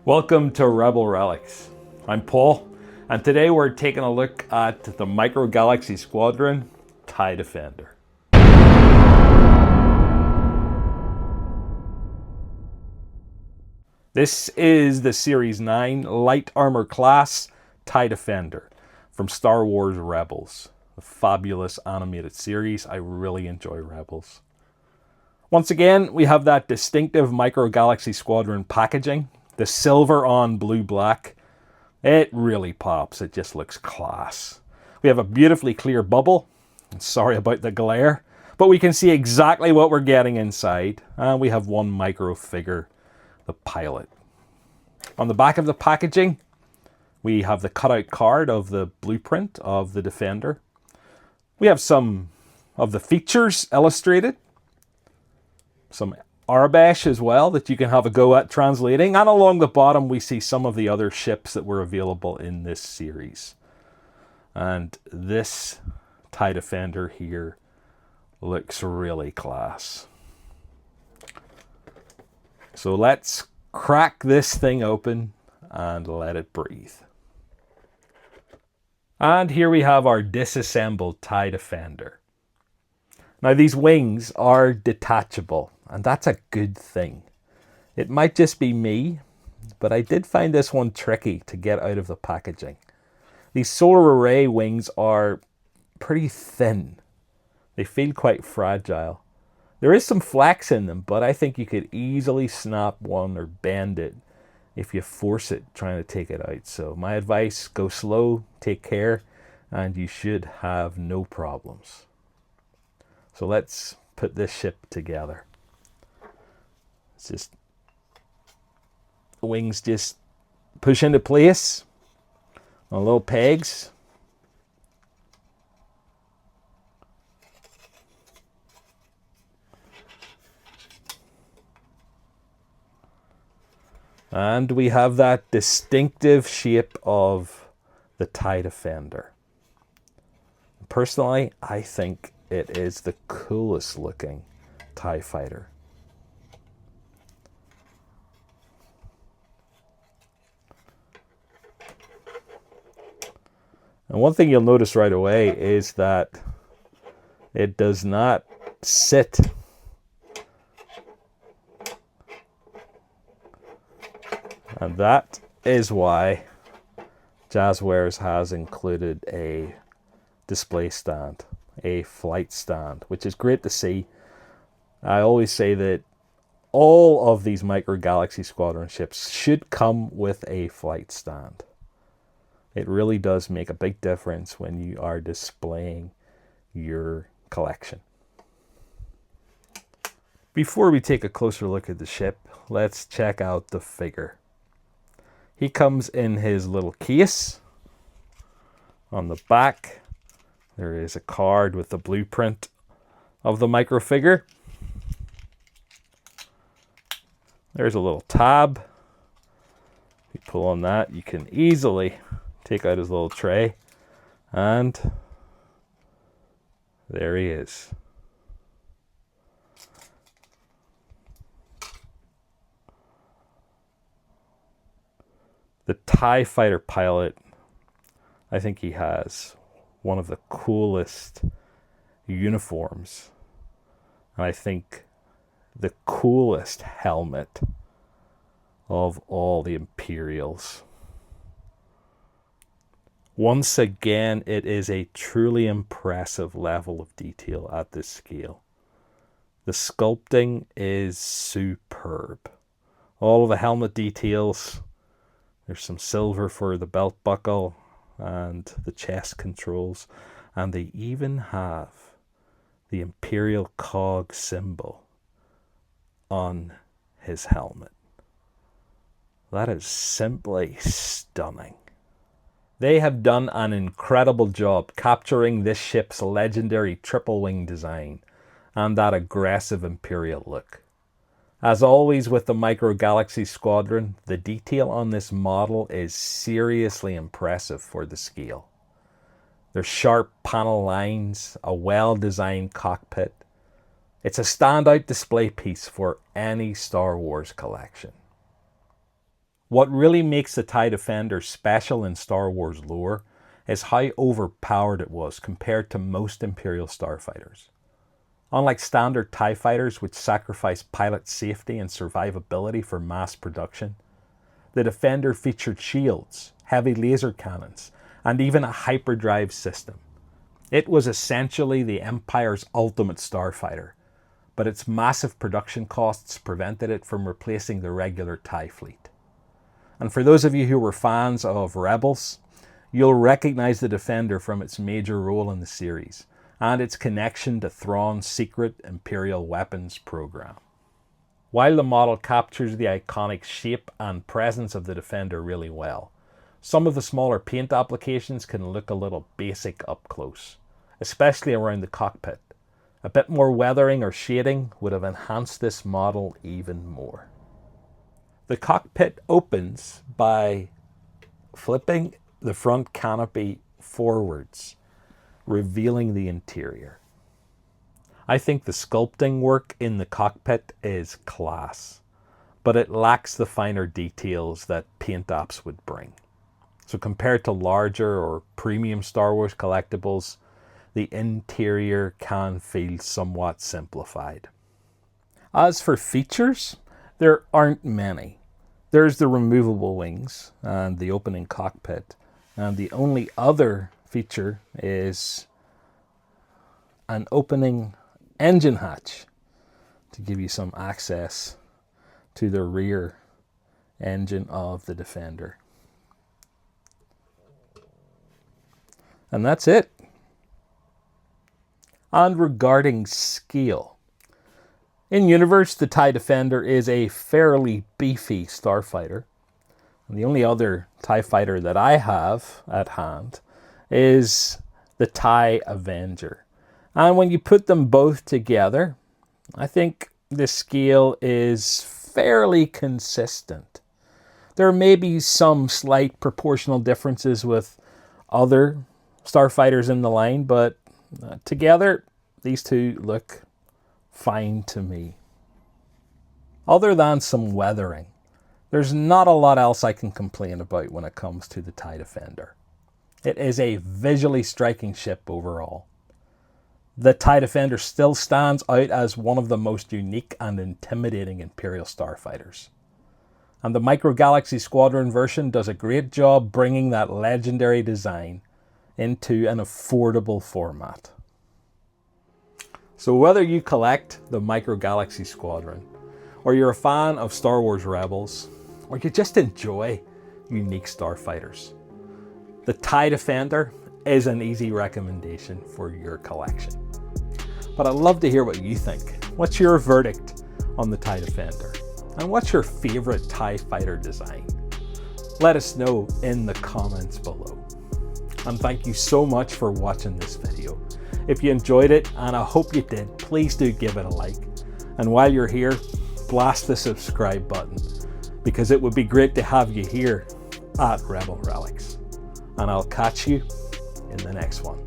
Welcome to Rebel Relics. I'm Paul, and today we're taking a look at the Micro Galaxy Squadron TIE Defender. This is the Series 9 Light Armor Class TIE Defender from Star Wars Rebels, a fabulous animated series. I really enjoy Rebels. Once again, we have that distinctive Micro Galaxy Squadron packaging. The silver on blue black, it really pops. It just looks class. We have a beautifully clear bubble. Sorry about the glare, but we can see exactly what we're getting inside. And we have one micro figure, the pilot. On the back of the packaging, we have the cutout card of the blueprint of the Defender. We have some of the features illustrated. Some Arabesh as well that you can have a go at translating, and along the bottom we see some of the other ships that were available in this series. And this TIE Defender here looks really class. So let's crack this thing open and let it breathe. And here we have our disassembled TIE Defender. Now these wings are detachable, and that's a good thing. It might just be me, but I did find this one tricky to get out of the packaging. These solar array wings are pretty thin. They feel quite fragile. There is some flex in them, but I think you could easily snap one or bend it if you force it trying to take it out. So my advice, go slow, take care, and you should have no problems. So let's put this ship together. It's just, the wings just push into place on little pegs. And we have that distinctive shape of the TIE Defender. Personally, I think it is the coolest looking TIE fighter. And one thing you'll notice right away is that it does not sit. And that is why Jazzwares has included a display stand, a flight stand, which is great to see. I always say that all of these Micro Galaxy Squadron ships should come with a flight stand. It really does make a big difference when you are displaying your collection. Before we take a closer look at the ship, let's check out the figure. He comes in his little case. On the back, there is a card with the blueprint of the micro figure. There's a little tab. If you pull on that, you can easily take out his little tray. And there he is. The TIE Fighter pilot, I think he has one of the coolest uniforms. And I think the coolest helmet of all the Imperials. Once again, it is a truly impressive level of detail at this scale. The sculpting is superb. All of the helmet details. There's some silver for the belt buckle and the chest controls. And they even have the Imperial cog symbol on his helmet. That is simply stunning. They have done an incredible job capturing this ship's legendary triple wing design and that aggressive Imperial look. As always with the Micro Galaxy Squadron, the detail on this model is seriously impressive for the scale. There's sharp panel lines, a well-designed cockpit. It's a standout display piece for any Star Wars collection. What really makes the TIE Defender special in Star Wars lore is how overpowered it was compared to most Imperial starfighters. Unlike standard TIE fighters, which sacrifice pilot safety and survivability for mass production, the Defender featured shields, heavy laser cannons, and even a hyperdrive system. It was essentially the Empire's ultimate starfighter, but its massive production costs prevented it from replacing the regular TIE fleet. And for those of you who were fans of Rebels, you'll recognize the Defender from its major role in the series and its connection to Thrawn's secret Imperial weapons program. While the model captures the iconic shape and presence of the Defender really well, some of the smaller paint applications can look a little basic up close, especially around the cockpit. A bit more weathering or shading would have enhanced this model even more. The cockpit opens by flipping the front canopy forwards, revealing the interior. I think the sculpting work in the cockpit is class, but it lacks the finer details that paint apps would bring. So compared to larger or premium Star Wars collectibles, the interior can feel somewhat simplified. As for features, there aren't many. There's the removable wings and the opening cockpit, and the only other feature is an opening engine hatch to give you some access to the rear engine of the Defender. And that's it. And regarding scale, in universe, the TIE Defender is a fairly beefy starfighter. And the only other TIE fighter that I have at hand is the TIE Avenger. And when you put them both together, I think the scale is fairly consistent. There may be some slight proportional differences with other starfighters in the line, but together, these two look fine to me. Other than some weathering, there's not a lot else I can complain about when it comes to the TIE Defender. It is a visually striking ship overall. The TIE Defender still stands out as one of the most unique and intimidating Imperial starfighters. And the Micro Galaxy Squadron version does a great job bringing that legendary design into an affordable format. So whether you collect the Micro Galaxy Squadron, or you're a fan of Star Wars Rebels, or you just enjoy unique starfighters, the TIE Defender is an easy recommendation for your collection. But I'd love to hear what you think. What's your verdict on the TIE Defender? And what's your favorite TIE fighter design? Let us know in the comments below. And thank you so much for watching this video. If you enjoyed it, and I hope you did, please do give it a like. And while you're here, blast the subscribe button, because it would be great to have you here at Rebel Relics. And I'll catch you in the next one.